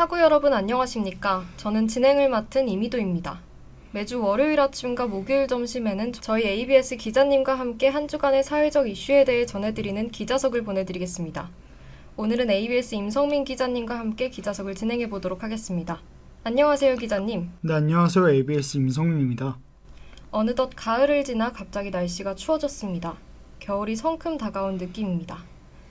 파구 여러분 안녕하십니까? 저는 진행을 맡은 이미도입니다. 매주 월요일 아침과 목요일 점심에는 저희 ABS 기자님과 함께 한 주간의 사회적 이슈에 대해 전해드리는 기자석을 보내드리겠습니다. 오늘은 ABS 임성민 기자님과 함께 기자석을 진행해 보도록 하겠습니다. 안녕하세요, 기자님. 네, 안녕하세요. ABS 임성민입니다. 어느덧 가을을 지나 갑자기 날씨가 추워졌습니다. 겨울이 성큼 다가온 느낌입니다.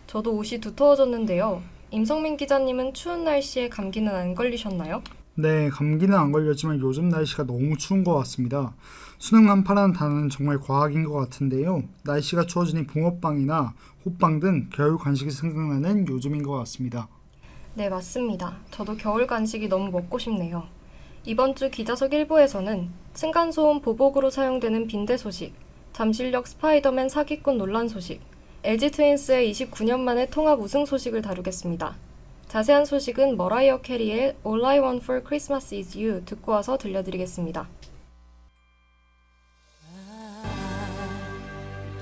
저도 옷이 두터워졌는데요. 임성민 기자님은 추운 날씨에 감기는 안 걸리셨나요? 네, 감기는 안 걸렸지만 요즘 날씨가 너무 추운 것 같습니다. 수능 난파라는 단어는 정말 과학인 것 같은데요. 날씨가 추워지니 붕어빵이나 호빵 등 겨울 간식이 생각나는 요즘인 것 같습니다. 네, 맞습니다. 저도 겨울 간식이 너무 먹고 싶네요. 이번 주 기자석 1부에서는 층간소음 보복으로 사용되는 빈대 소식, 잠실역 스파이더맨 사기꾼 논란 소식, LG 트윈스의 29년 만에 통합 우승 소식을 다루겠습니다. 자세한 소식은 머라이어 캐리의 All I Want for Christmas is You 듣고 와서 들려드리겠습니다.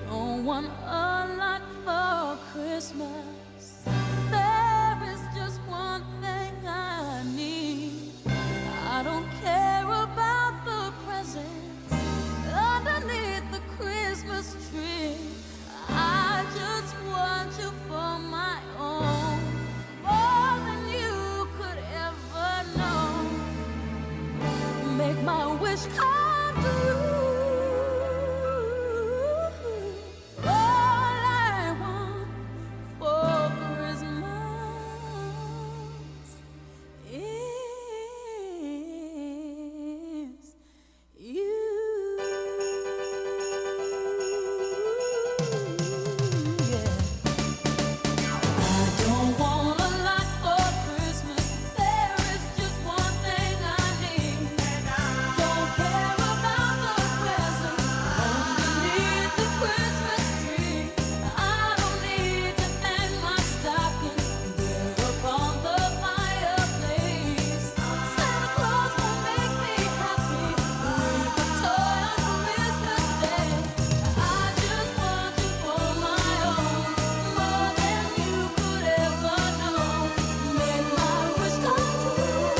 I don't want a lot for Christmas. There is just one thing I need. I don't care about the presents underneath the Christmas tree. I just want you for my own, more than you could ever know. Make my wish come true. All I want for Christmas is you. Yeah. I don't want a lot for Christmas. There is just one thing I need. Don't care about the presents underneath the Christmas tree. I don't need to hang my stocking there upon the fireplace. Santa Claus won't make me happy with a toy on Christmas Day. I just want you for my own, more than you could ever know. Make my wish come true.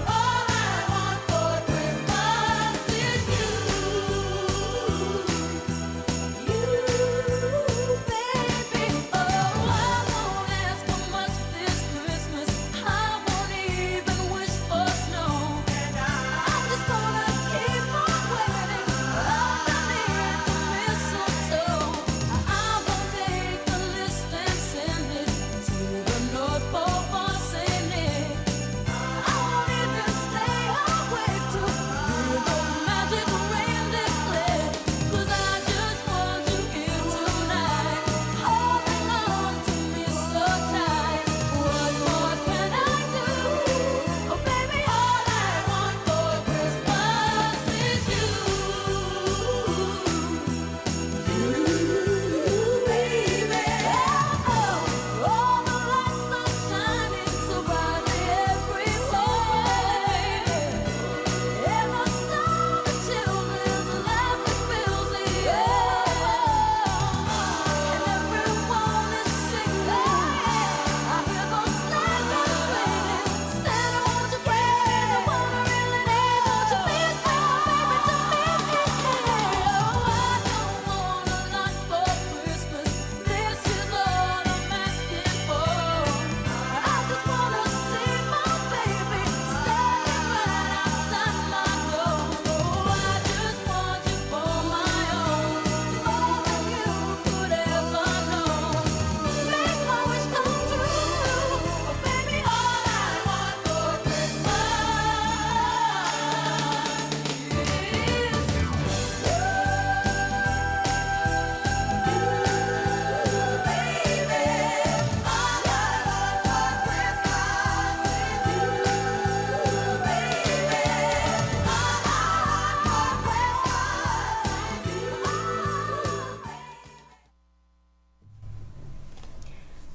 All I want for Christmas is you, baby. Oh, I won't ask for much this Christmas. I won't even wish for snow. I'm just gonna keep on waiting underneath the mistletoe. I will make a list and send it to the North Pole for Saint Nick. I won't even stay awake to hear those magic reindeer play. 'Cause I just want you here tonight, holding on to me so tight. What more can I do? Oh baby, all I want for Christmas is you, baby. Oh, all the lights are shining so brightly everywhere, and the sound of children's laughter fills the air, and everyone is singing. I hear those sleigh bells ringing. Santa, won't you bring me the one I really need? Won't you please bring my baby to me? Oh, I don't want a lot for Christmas. This is all I'm asking for. I just wanna see my baby standing right outside my door. Oh, I just want you for my own, more than you could ever know. Make my wish come true. Oh, baby, all I want for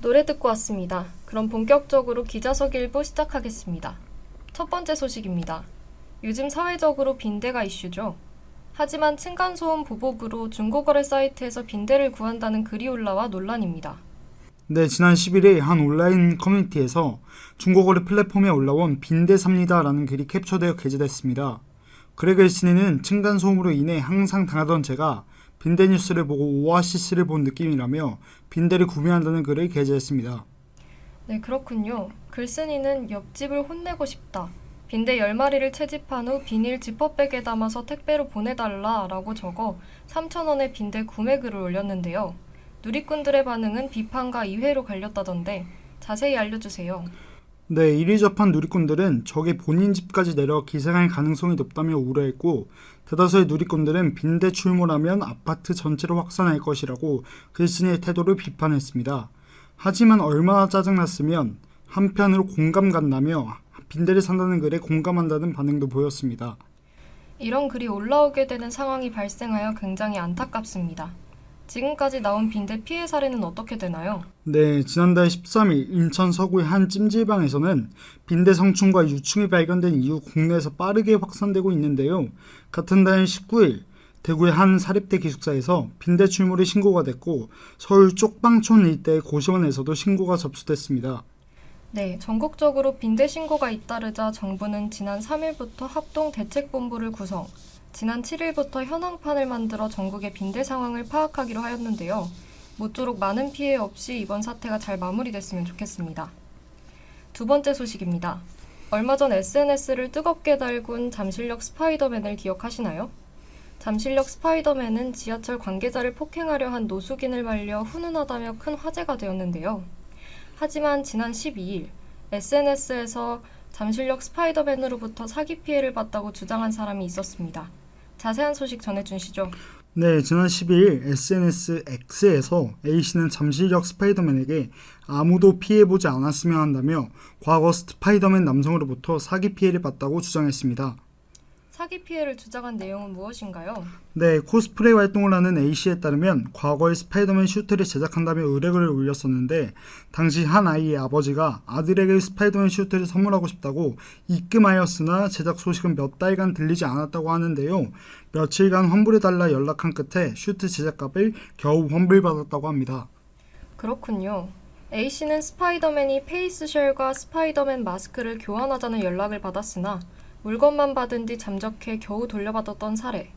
노래 듣고 왔습니다. 그럼 본격적으로 기자석 1부 시작하겠습니다. 첫 번째 소식입니다. 요즘 사회적으로 빈대가 이슈죠. 하지만 층간소음 보복으로 중고거래 사이트에서 빈대를 구한다는 글이 올라와 논란입니다. 네, 지난 11일 한 온라인 커뮤니티에서 중고거래 플랫폼에 올라온 빈대삽니다라는 글이 캡처되어 게재됐습니다. 글의 글쓴이는 층간소음으로 인해 항상 당하던 제가 빈대 뉴스를 보고 오아시스를 본 느낌이라며 빈대를 구매한다는 글을 게재했습니다. 네, 그렇군요. 글쓴이는 옆집을 혼내고 싶다. 빈대 10마리를 채집한 후 비닐 지퍼백에 담아서 택배로 보내달라 라고 적어 3,000원의 빈대 구매 글을 올렸는데요. 누리꾼들의 반응은 비판과 이해로 갈렸다던데 자세히 알려주세요. 네, 이를 접한 누리꾼들은 적이 본인 집까지 내려 기생할 가능성이 높다며 우려했고, 대다수의 누리꾼들은 빈대 출몰하면 아파트 전체로 확산할 것이라고 글쓴이의 태도를 비판했습니다. 하지만 얼마나 짜증났으면 한편으로 공감 간다며 빈대를 산다는 글에 공감한다는 반응도 보였습니다. 이런 글이 올라오게 되는 상황이 발생하여 굉장히 안타깝습니다. 지금까지 나온 빈대 피해 사례는 어떻게 되나요? 네, 지난달 13일 인천 서구의 한 찜질방에서는 빈대 성충과 유충이 발견된 이후 국내에서 빠르게 확산되고 있는데요. 같은 달 19일 대구의 한 사립대 기숙사에서 빈대 출몰이 신고가 됐고, 서울 쪽방촌 일대 고시원에서도 신고가 접수됐습니다. 네, 전국적으로 빈대 신고가 잇따르자 정부는 지난 3일부터 합동대책본부를 구성, 지난 7일부터 현황판을 만들어 전국의 빈대 상황을 파악하기로 하였는데요. 모쪼록 많은 피해 없이 이번 사태가 잘 마무리됐으면 좋겠습니다. 두 번째 소식입니다. 얼마 전 SNS를 뜨겁게 달군 잠실역 스파이더맨을 기억하시나요? 잠실역 스파이더맨은 지하철 관계자를 폭행하려 한 노숙인을 말려 훈훈하다며 큰 화제가 되었는데요. 하지만 지난 12일 SNS에서 잠실역 스파이더맨으로부터 사기 피해를 봤다고 주장한 사람이 있었습니다. 자세한 소식 전해주시죠. 네, 지난 12일 SNS X에서 A씨는 잠실역 스파이더맨에게 아무도 피해보지 않았으면 한다며 과거 스파이더맨 남성으로부터 사기 피해를 봤다고 주장했습니다. 사기 피해를 주장한 내용은 무엇인가요? 네, 코스프레 활동을 하는 A씨에 따르면 과거에 스파이더맨 슈트를 제작한다며 의뢰글을 올렸었는데, 당시 한 아이의 아버지가 아들에게 스파이더맨 슈트를 선물하고 싶다고 입금하였으나 제작 소식은 몇 달간 들리지 않았다고 하는데요. 며칠간 환불해달라 연락한 끝에 슈트 제작값을 겨우 환불받았다고 합니다. 그렇군요. A씨는 스파이더맨이 페이스쉘과 스파이더맨 마스크를 교환하자는 연락을 받았으나 물건만 받은 뒤 잠적해 겨우 돌려받았던 사례.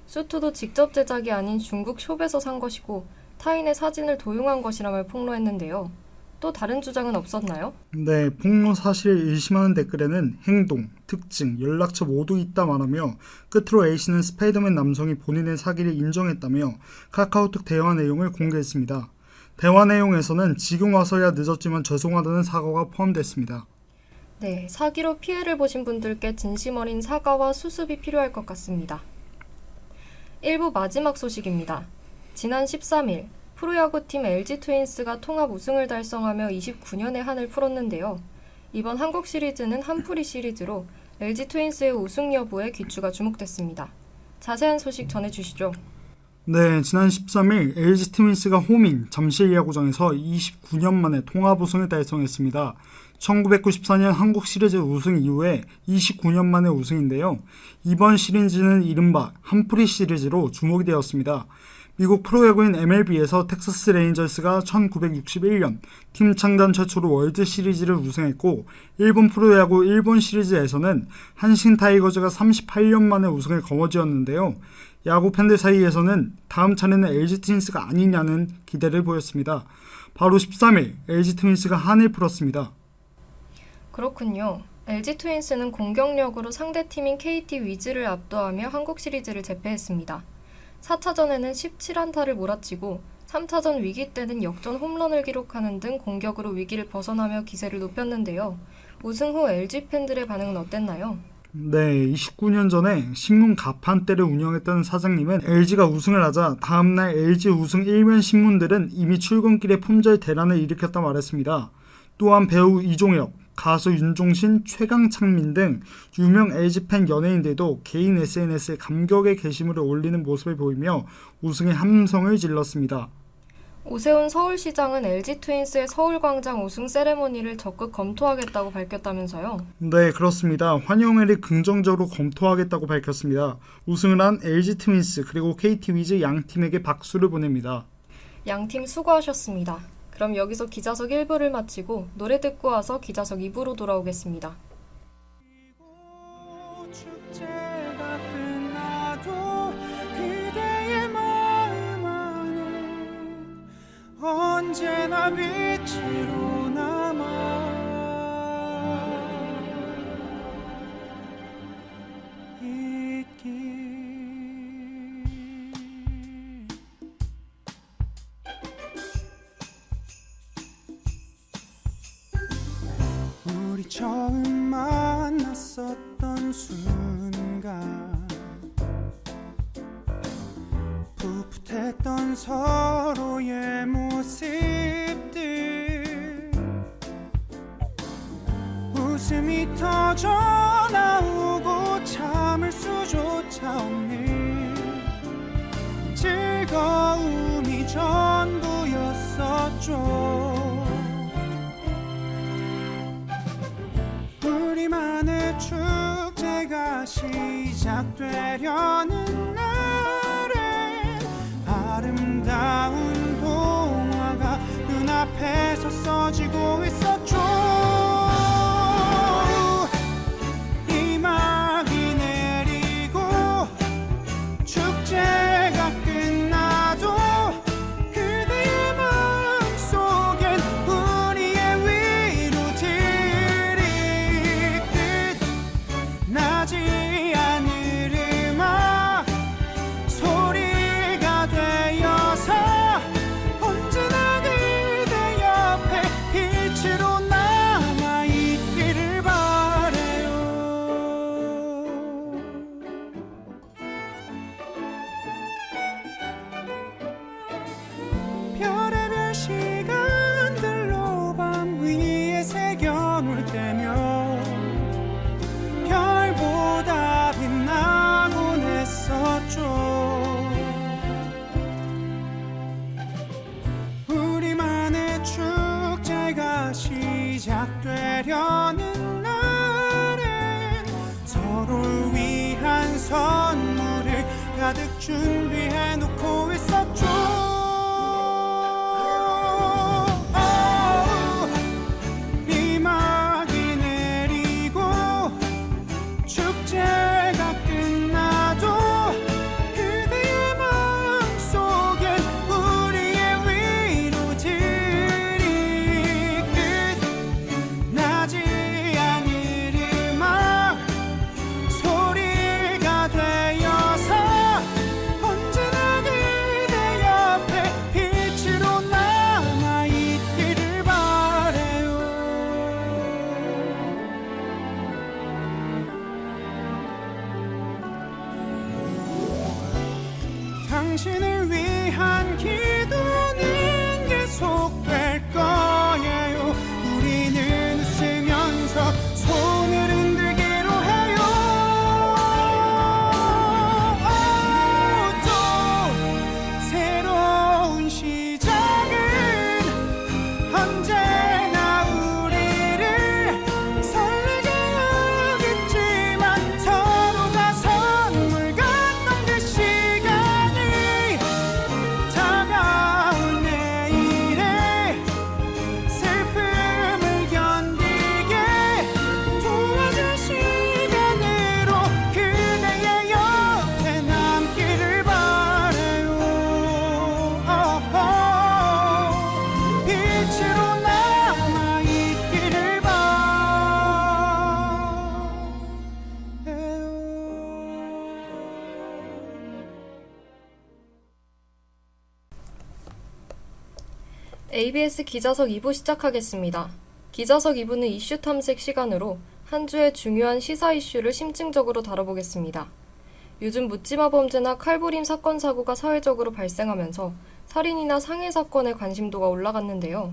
수트도 직접 제작이 아닌 중국 숍에서 산 것이고 타인의 사진을 도용한 것이라며 폭로했는데요. 또 다른 주장은 없었나요? 네, 폭로 사실을 의심하는 댓글에는 행동, 특징, 연락처 모두 있다 말하며 끝으로 A씨는 스파이더맨 남성이 본인의 사기를 인정했다며 카카오톡 대화 내용을 공개했습니다. 대화 내용에서는 지금 와서야 늦었지만 죄송하다는 사과가 포함됐습니다. 네, 사기로 피해를 보신 분들께 진심 어린 사과와 수습이 필요할 것 같습니다. 1부 마지막 소식입니다. 지난 13일 프로야구팀 LG 트윈스가 통합 우승을 달성하며 29년의 한을 풀었는데요. 이번 한국 시리즈는 한풀이 시리즈로 LG 트윈스의 우승 여부에 귀추가 주목됐습니다. 자세한 소식 전해주시죠. 네, 지난 13일 LG 트윈스가 홈인 잠실 야구장에서 29년 만에 통합 우승을 달성했습니다. 1994년 한국 시리즈 우승 이후에 29년 만의 우승인데요. 이번 시리즈는 이른바 한풀이 시리즈로 주목이 되었습니다. 미국 프로야구인 MLB에서 텍사스 레인저스가 1961년 팀 창단 최초로 월드 시리즈를 우승했고, 일본 프로야구 일본 시리즈에서는 한신 타이거즈가 38년 만에 우승을 거머쥐었는데요. 야구 팬들 사이에서는 다음 차례는 LG 트윈스가 아니냐는 기대를 보였습니다. 바로 13일 LG 트윈스가 한을 풀었습니다. 그렇군요. LG 트윈스는 공격력으로 상대팀인 KT 위즈를 압도하며 한국 시리즈를 제패했습니다. 4차전에는 17안타를 몰아치고 3차전 위기 때는 역전 홈런을 기록하는 등 공격으로 위기를 벗어나며 기세를 높였는데요. 우승 후 LG 팬들의 반응은 어땠나요? 네, 29년 전에 신문 가판대를 운영했던 사장님은 LG가 우승을 하자 다음날 LG 우승 일면 신문들은 이미 출근길에 품절 대란을 일으켰다 말했습니다. 또한 배우 이종혁, 가수 윤종신, 최강창민 등 유명 LG팬 연예인들도 개인 SNS에 감격의 게시물을 올리는 모습을 보이며 우승의 함성을 질렀습니다. 오세훈 서울시장은 LG 트윈스의 서울광장 우승 세레모니를 적극 검토하겠다고 밝혔다면서요? 네, 그렇습니다. 환영회를 긍정적으로 검토하겠다고 밝혔습니다. 우승을 한 LG 트윈스 그리고 KT 위즈 양 팀에게 박수를 보냅니다. 양팀 수고하셨습니다. 그럼 여기서 기자석 1부를 마치고 노래 듣고 와서 기자석 2부로 돌아오겠습니다. 축제가 끝나도 그대의 마음 안에 언제나 빛으로 남아 있길. 우리 처음 만났었던 순간 풋풋했던 서로의 모습들 웃음이 터져 나오고 참을 수조차 없는 즐거움이 전부였었죠. 우리만의 축제가 시작되려는 날에 아름다운 동화가 눈앞에 서서지고 있었죠. 이막이 내리고 축제가 끝나도 그대의 마음속엔 우리의 위로들이 나지 않을 음악 소리가 되어서 언제나 그대 옆에 빛으로 남아있기를 바래요. 별의별 시간들로 밤 위에 새겨놓을 때면 별보다 빛나곤 했었죠. 우리만의 축제가 시작되려는 날엔 서로를 위한 선물을 가득 준비해놓고 있었죠. 이막이 내리고 축제가 끝나도 그대의 마음속엔 우리의 위로들이 끝나지 않을 음악 소리가 되어서 언제나 그대 옆에 빛으로 남아있기를 바래요. 당신을 위한 기도는 계속될 거예요. 우리는 웃으면서 손을 흔들기로 해요. 또 새로운 시작은 언제나 우리를 설레게 하겠지만 서로가 선물 같던 그 시간이 다가올 내일에 슬픔을 견디게 도와줄 시간으로 그대의 옆에 남기를 바래요. 빛으로 남아있기를 ABS 기자석 2부 시작하겠습니다. 기자석 2부는 이슈 탐색 시간으로 한 주의 중요한 시사 이슈를 심층적으로 다뤄보겠습니다. 요즘 묻지마 범죄나 칼부림 사건 사고가 사회적으로 발생하면서 살인이나 상해 사건의 관심도가 올라갔는데요.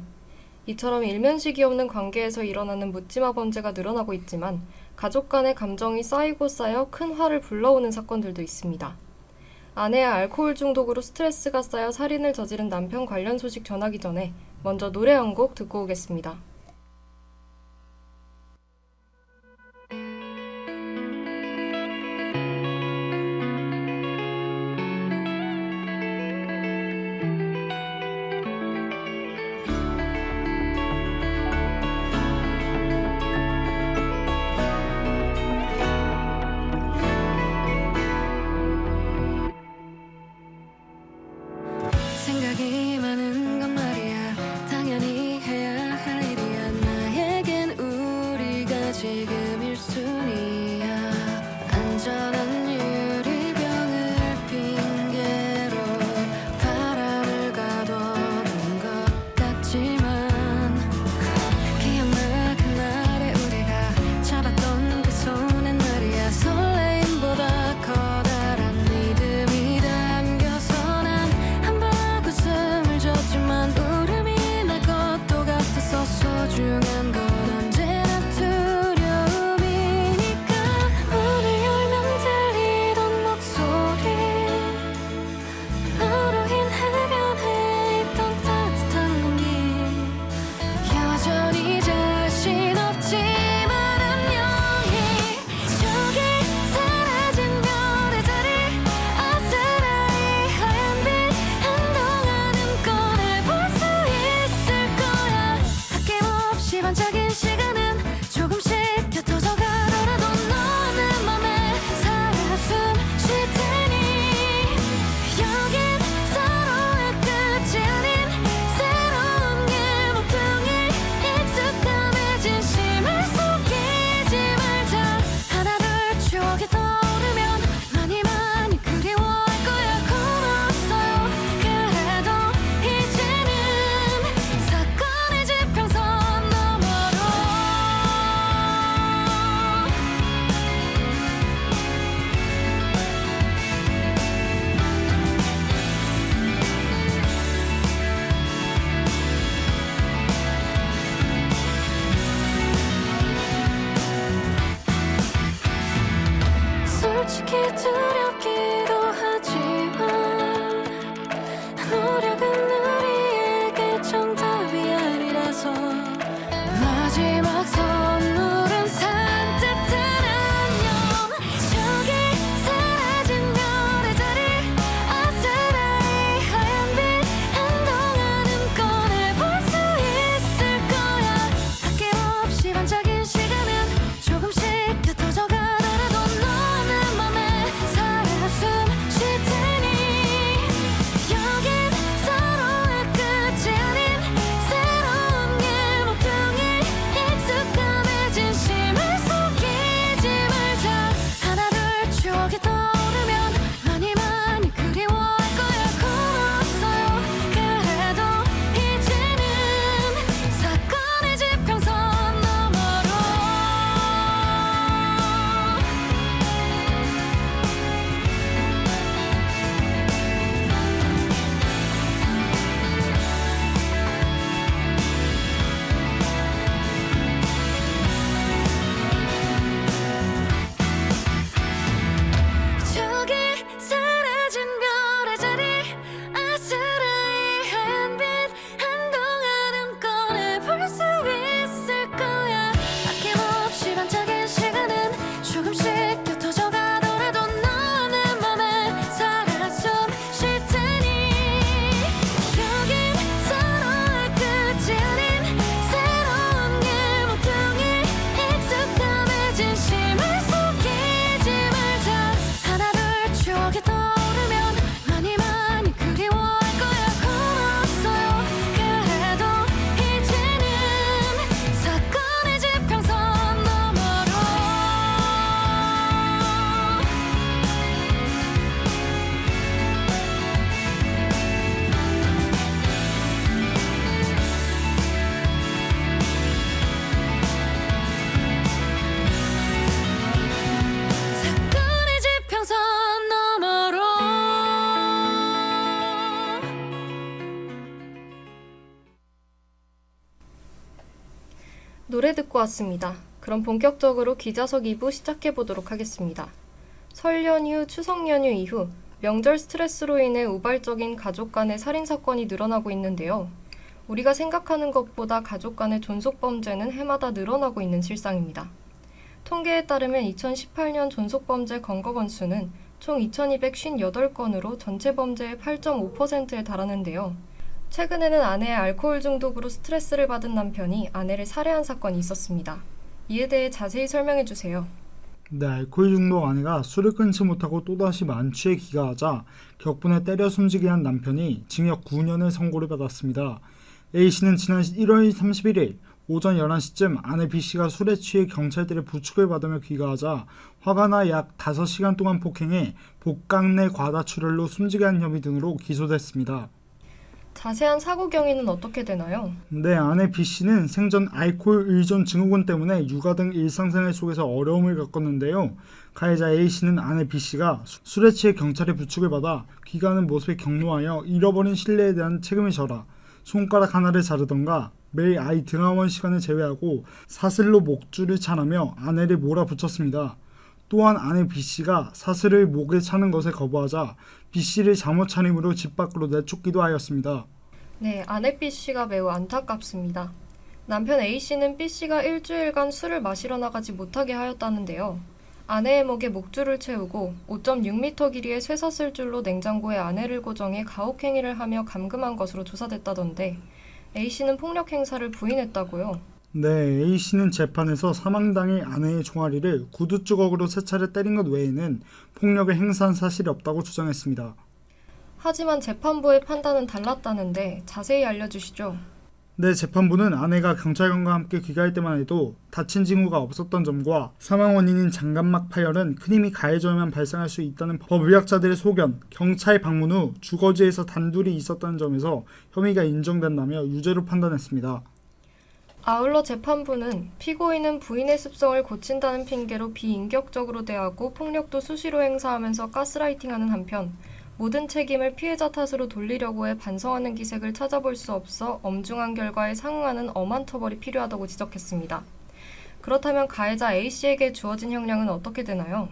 이처럼 일면식이 없는 관계에서 일어나는 묻지마 범죄가 늘어나고 있지만 가족 간의 감정이 쌓이고 쌓여 큰 화를 불러오는 사건들도 있습니다. 아내의 알코올 중독으로 스트레스가 쌓여 살인을 저지른 남편 관련 소식 전하기 전에 먼저 노래 한 곡 듣고 오겠습니다. 듣기 두렵기도 하지만 노력은 우리에게 정답이 아니라서 마지막 선물은 산뜻한 안녕 저기 사라진 별의 자리 아스라이 하얀 빛 한동안은 꺼내볼 수 있을 거야 아낌없이 반짝인 시간은 조금씩 흩어져 가더라도 너는 맘에 살아 숨 쉴 테니 여긴 서로의 끝이 아닌 새로운 길 목표에 익숙함에 진심을 속이지 말자 하나 둘 추억이 떠오르면 많이 많이 그리워할 거야 고맙어요 그래도 이제는 사건의 지평선 너머로 저기 사라진 별의 자리 아스라이 하얀 빛 한동안은 꺼내볼 수 있을 거야 아낌없이 반짝인 시간은 조금씩 흩어져 가더라도 너는 맘에 살아 숨 쉴 테니 여긴 서로의 끝이 아닌 새로운 길 목표에 익숙함에 진심을 속이지 말자 하나 둘 추억이 떠오르면 많이 많이 그리워할 거야 고맙어요 그래도 이제는 사건의 지평선 너머로 사건의 지평선 너머로 노래 듣고 왔습니다. 그럼 본격적으로 기자석 2부 시작해 보도록 하겠습니다. 설 연휴, 추석 연휴 이후 명절 스트레스로 인해 우발적인 가족 간의 살인 사건이 늘어나고 있는데요. 우리가 생각하는 것보다 가족 간의 존속 범죄는 해마다 늘어나고 있는 실상입니다. 통계에 따르면 2018년 존속 범죄 검거 건수는 총 2,258건으로 전체 범죄의 8.5%에 달하는데요. 최근에는 아내의 알코올 중독으로 스트레스를 받은 남편이 아내를 살해한 사건이 있었습니다. 이에 대해 자세히 설명해 주세요. 네, 알코올 중독 아내가 술을 끊지 못하고 또다시 만취해 기가하자 격분에 때려 숨지게 한 남편이 징역 9년의 선고를 받았습니다. A씨는 지난 1월 31일 오전 11시쯤 아내 B씨가 술에 취해 경찰들의 부축을 받으며 귀가하자 화가 나 약 5시간 동안 폭행해 복강 내 과다출혈로 숨지게 한 혐의 등으로 기소됐습니다. 자세한 사고 경위는 어떻게 되나요? 네, 아내 B씨는 생전 알코올 의존 증후군 때문에 육아 등 일상생활 속에서 어려움을 겪었는데요. 가해자 A씨는 아내 B씨가 술에 취해 경찰의 부축을 받아 귀가하는 모습에 경로하여 잃어버린 신뢰에 대한 책임을 져라, 손가락 하나를 자르던가 매일 아이 등하원 시간을 제외하고 사슬로 목줄을 차라며 아내를 몰아붙였습니다. 또한 아내 B씨가 사슬을 목에 차는 것에 거부하자 B씨를 잠옷 차림으로 집 밖으로 내쫓기도 하였습니다. 네, 아내 B씨가 매우 안타깝습니다. 남편 A씨는 B씨가 일주일간 술을 마시러 나가지 못하게 하였다는데요. 아내의 목에 목줄을 채우고 5.6m 길이의 쇠사슬줄로 냉장고에 아내를 고정해 가혹행위를 하며 감금한 것으로 조사됐다던데 A씨는 폭력 행사를 부인했다고요. 네, A씨는 재판에서 사망당일 아내의 종아리를 구두 주걱으로 3차례 때린 것 외에는 폭력을 행사한 사실이 없다고 주장했습니다. 하지만 재판부의 판단은 달랐다는데 자세히 알려주시죠. 네, 재판부는 아내가 경찰관과 함께 귀가할 때만 해도 다친 징후가 없었던 점과 사망 원인인 장갑막 파열은 큰 힘이 가해져야만 발생할 수 있다는 법의학자들의 소견, 경찰 방문 후 주거지에서 단둘이 있었다는 점에서 혐의가 인정된다며 유죄로 판단했습니다. 아울러 재판부는 피고인은 부인의 습성을 고친다는 핑계로 비인격적으로 대하고 폭력도 수시로 행사하면서 가스라이팅하는 한편 모든 책임을 피해자 탓으로 돌리려고 해 반성하는 기색을 찾아볼 수 없어 엄중한 결과에 상응하는 엄한 처벌이 필요하다고 지적했습니다. 그렇다면 가해자 A씨에게 주어진 형량은 어떻게 되나요?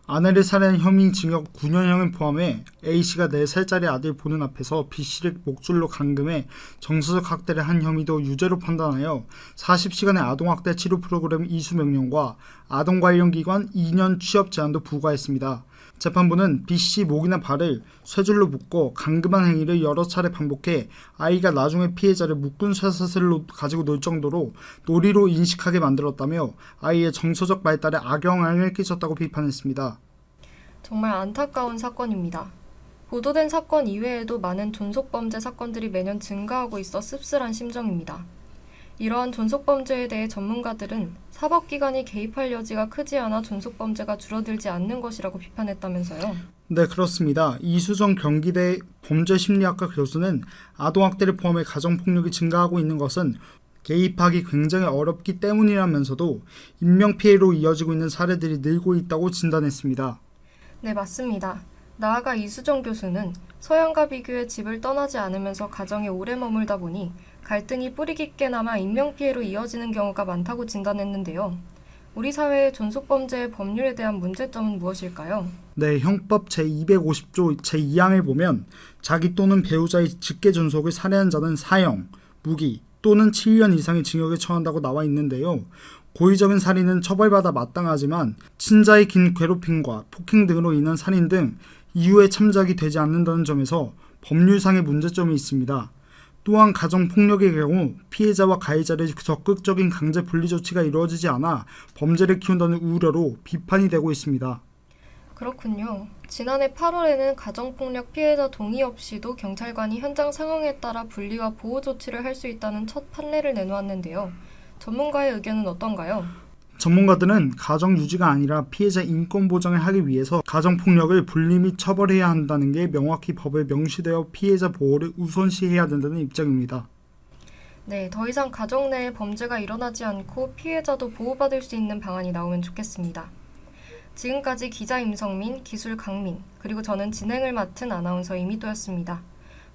아내를 살해한 혐의 징역 9년형을 포함해 A씨가 4살짜리 아들 보는 앞에서 B씨를 목줄로 감금해 정서적 학대를 한 혐의도 유죄로 판단하여 40시간의 아동학대 치료 프로그램 이수 명령과 아동관련기관 2년 취업 제한도 부과했습니다. 재판부는 B씨 목이나 발을 쇠줄로 묶고 감금한 행위를 여러 차례 반복해 아이가 나중에 피해자를 묶은 쇠사슬로 가지고 놀 정도로 놀이로 인식하게 만들었다며 아이의 정서적 발달에 악영향을 끼쳤다고 비판했습니다. 정말 안타까운 사건입니다. 보도된 사건 이외에도 많은 존속범죄 사건들이 매년 증가하고 있어 씁쓸한 심정입니다. 이러한 존속범죄에 대해 전문가들은 사법기관이 개입할 여지가 크지 않아 존속범죄가 줄어들지 않는 것이라고 비판했다면서요. 네, 그렇습니다. 이수정 경기대 범죄심리학과 교수는 아동학대를 포함해 가정폭력이 증가하고 있는 것은 개입하기 굉장히 어렵기 때문이라면서도 인명피해로 이어지고 있는 사례들이 늘고 있다고 진단했습니다. 네, 맞습니다. 나아가 이수정 교수는 서양과 비교해 집을 떠나지 않으면서 가정에 오래 머물다 보니 갈등이 뿌리 깊게 남아 인명피해로 이어지는 경우가 많다고 진단했는데요. 우리 사회의 존속범죄의 법률에 대한 문제점은 무엇일까요? 네, 형법 제250조 제2항을 보면 자기 또는 배우자의 직계 존속을 살해한 자는 사형, 무기 또는 7년 이상의 징역에 처한다고 나와 있는데요. 고의적인 살인은 처벌받아 마땅하지만 친자의 긴 괴롭힘과 폭행 등으로 인한 살인 등 이후에 참작이 되지 않는다는 점에서 법률상의 문제점이 있습니다. 또한 가정폭력의 경우 피해자와 가해자를 적극적인 강제 분리 조치가 이루어지지 않아 범죄를 키운다는 우려로 비판이 되고 있습니다. 그렇군요. 지난해 8월에는 가정폭력 피해자 동의 없이도 경찰관이 현장 상황에 따라 분리와 보호 조치를 할 수 있다는 첫 판례를 내놓았는데요. 전문가의 의견은 어떤가요? 전문가들은 가정 유지가 아니라 피해자 인권 보장을 하기 위해서 가정폭력을 분리 및 처벌해야 한다는 게 명확히 법에 명시되어 피해자 보호를 우선시해야 된다는 입장입니다. 네, 더 이상 가정 내에 범죄가 일어나지 않고 피해자도 보호받을 수 있는 방안이 나오면 좋겠습니다. 지금까지 기자 임성민, 기술 강민, 그리고 저는 진행을 맡은 아나운서 이미도였습니다.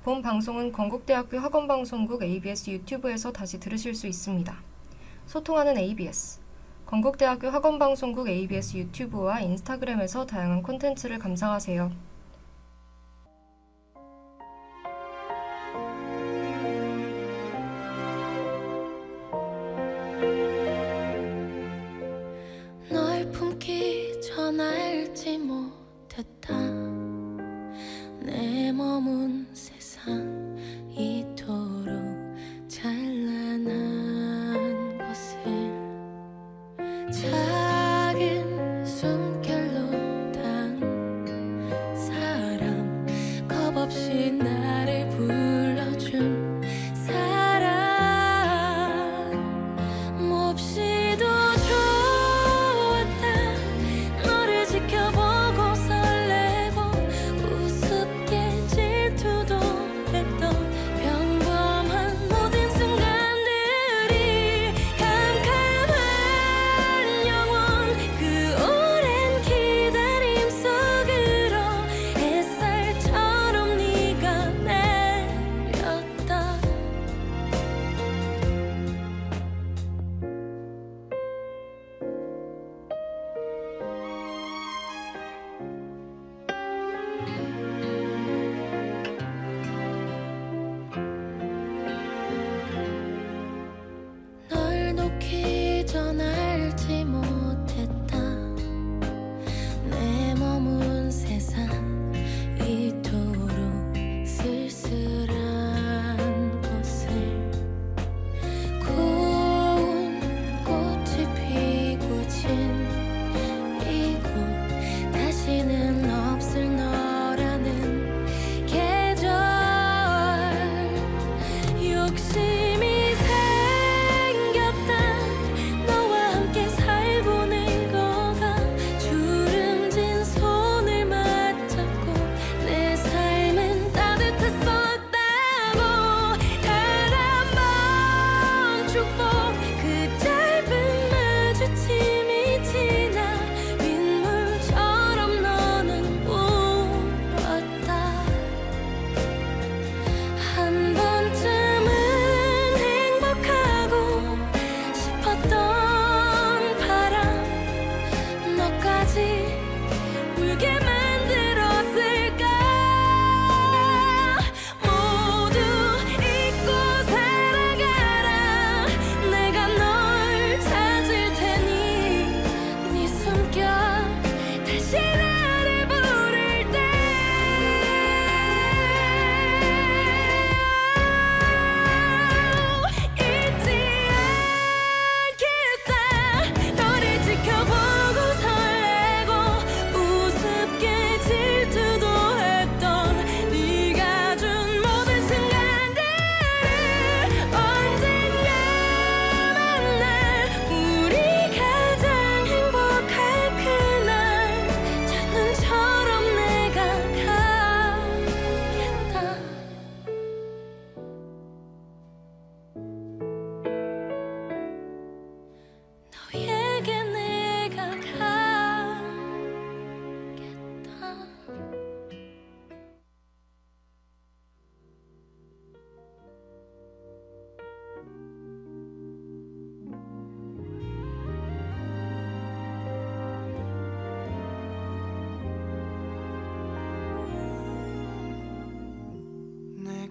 본 방송은 건국대학교 학원방송국 ABS 유튜브에서 다시 들으실 수 있습니다. 소통하는 ABS, 건국대학교 학원방송국 ABS 유튜브와 인스타그램에서 다양한 콘텐츠를 감상하세요. 널 품기 전 알지 못했다 내 머문 세상 이토록 찬란한 것을 작은 숨결로 단 사람 겁없이 나를 불러준 사람 몹시도 좋았다 너를 지켜보고 설레고 우습게 질투도 했다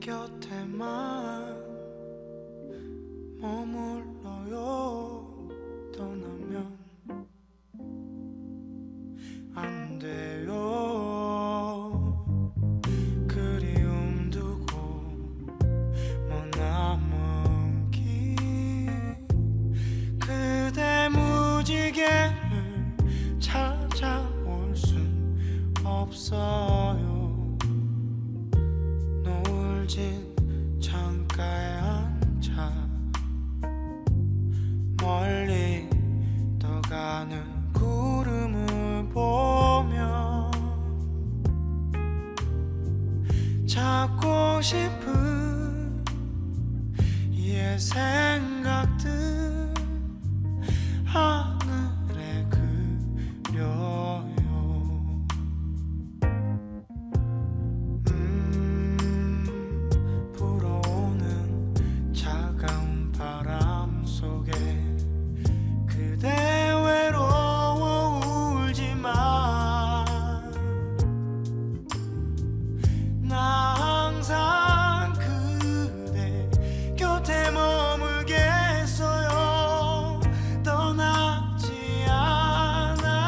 곁에만 머물러요. 떠나면 안 돼요. 그리움 두고 머나먼 길 그대 무지개를 찾아올 순 없어요. 노을진 창가에 앉아 멀리 떠가는 구름을 보며 찾고 싶은 옛 생각들 하늘에 그려요. 불어오는 차가운 바람 속에 그대 외로워 울지만 나 항상 그대 곁에 머물겠어요. 떠나지 않아요.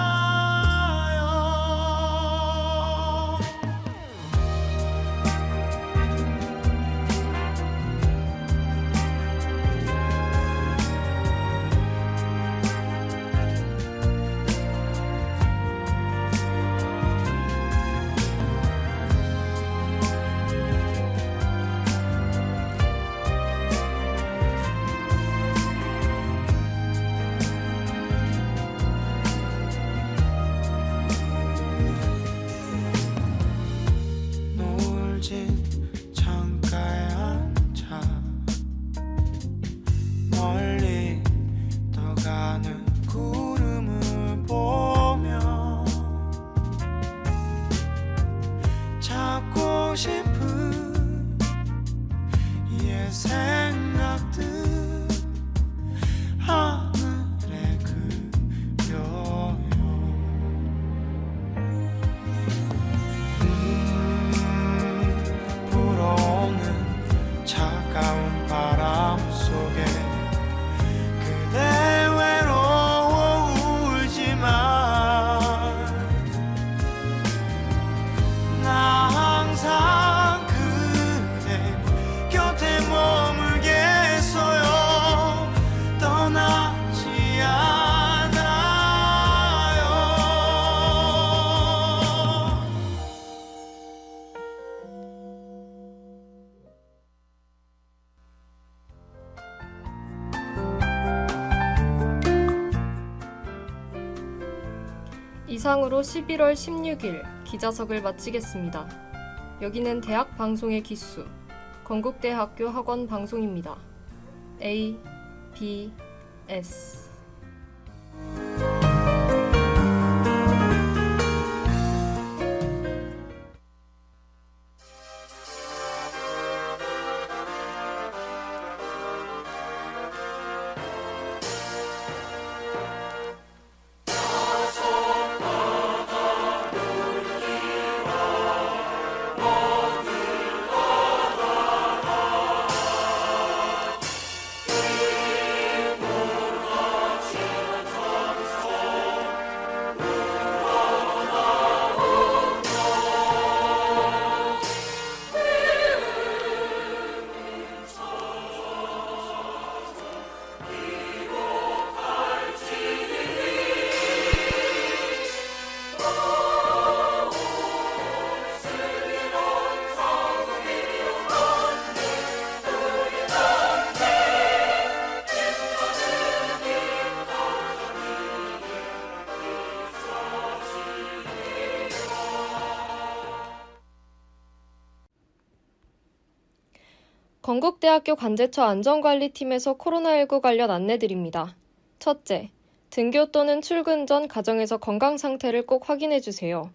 노을진 창가에 앉아 멀리 떠가는 구름을 보며 찾고 싶은 옛 생각들 하늘에 그려요. 불어오는 차가운 바람 속에 그대 외로워 울지만 나 항상 그대 곁에 머물겠어요. 떠나지 않아요. 이상으로 11월 16일 기자석을 마치겠습니다. 여기는 대학 방송의 기수, 건국대학교 학원 방송입니다. A, B, S. 건국대학교 관제처 안전관리팀에서 코로나19 관련 안내드립니다. 첫째, 등교 또는 출근 전 가정에서 건강 상태를 꼭 확인해주세요.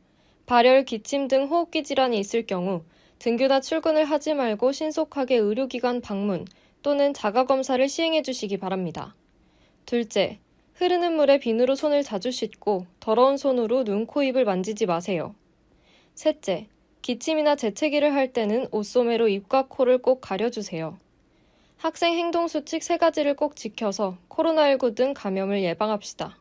발열, 기침 등 호흡기 질환이 있을 경우 등교나 출근을 하지 말고 신속하게 의료기관 방문 또는 자가검사를 시행해주시기 바랍니다. 둘째, 흐르는 물에 비누로 손을 자주 씻고 더러운 손으로 눈, 코, 입을 만지지 마세요. 셋째, 기침이나 재채기를 할 때는 옷소매로 입과 코를 꼭 가려주세요. 학생 행동 수칙 3가지를 꼭 지켜서 코로나19 등 감염을 예방합시다.